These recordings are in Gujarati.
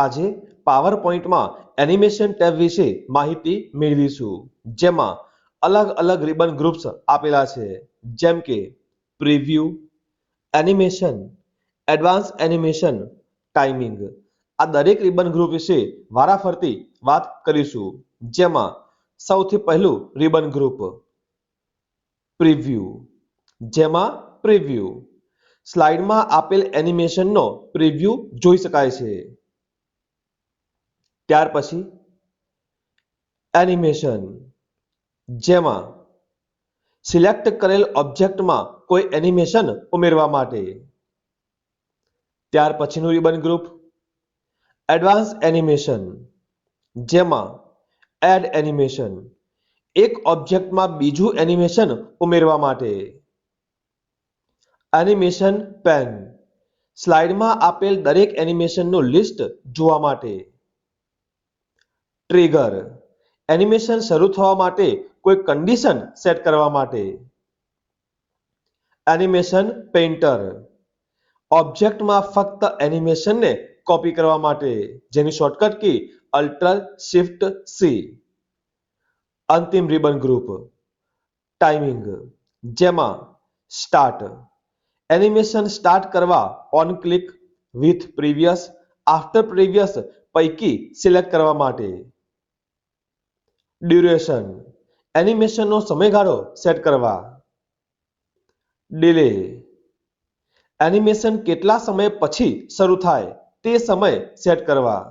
આજે પાવરપોઈન્ટ માં એનિમેશન ટેબ વિશે માહિતી મેળવીશું, જેમાં અલગ અલગ રિબન ગ્રુપ્સ આપેલા છે, જેમ કે preview, animation, advance animation, timing. આ દરેક રિબન ગ્રુપ વિશે વારાફરતી વાત કરીશું, જેમાં સૌથી પહેલું રિબન ગ્રુપ પ્રિવ્યુ, જેમાં પ્રિવ્યુ સ્લાઇડમાં આપેલ એનિમેશનનો પ્રિવ્યુ જોઈ શકાય છે. ત્યાર પછી એનિમેશન, જેમાં સિલેક્ટ કરેલ ઓબ્જેક્ટમાં કોઈ એનિમેશન ઉમેરવા માટે. ત્યાર પછીનું રિબન ગ્રુપ એડવાન્સ એનિમેશન, જેમાં એડ એનિમેશન એક ઓબ્જેક્ટમાં બીજું એનિમેશન ઉમેરવા માટે. એનિમેશન પેન સ્લાઇડમાં આપેલ દરેક એનિમેશનનું લિસ્ટ જોવા માટે. ટ્રિગર એનિમેશન શરૂ થવા માટે કોઈ કન્ડિશન સેટ કરવા માટે. એનિમેશન પેઇન્ટર ઓબ્જેક્ટમાં ફક્ત એનિમેશનને કોપી કરવા માટે, જેની શોર્ટકટ કી Ctrl+Shift+C. અંતિમ રિબન ગ્રુપ ટાઈમિંગ, જેમાં સ્ટાર્ટ એનિમેશન સ્ટાર્ટ કરવા on click, with previous, after previous પૈકી સિલેક્ટ કરવા માટે. ડ્યુરેશન એનિમેશનનો સમયગાળો સેટ કરવા. ડિલે એનિમેશન કેટલા સમય પછી શરૂ થાય તે સમય સેટ કરવા.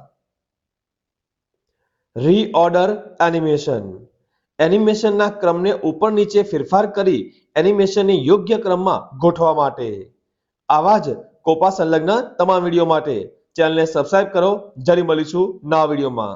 રીઓર્ડર એનિમેશન એનિમેશનના ક્રમને ઉપર નીચે ફેરફાર કરી એનિમેશનને યોગ્ય ક્રમમાં ગોઠવવા માટે. આવા જ કોપા સંલગ્ન તમામ વિડીયો માટે ચેનલને સબસ્ક્રાઇબ કરો. જરી મળીશું નવા વિડીયોમાં.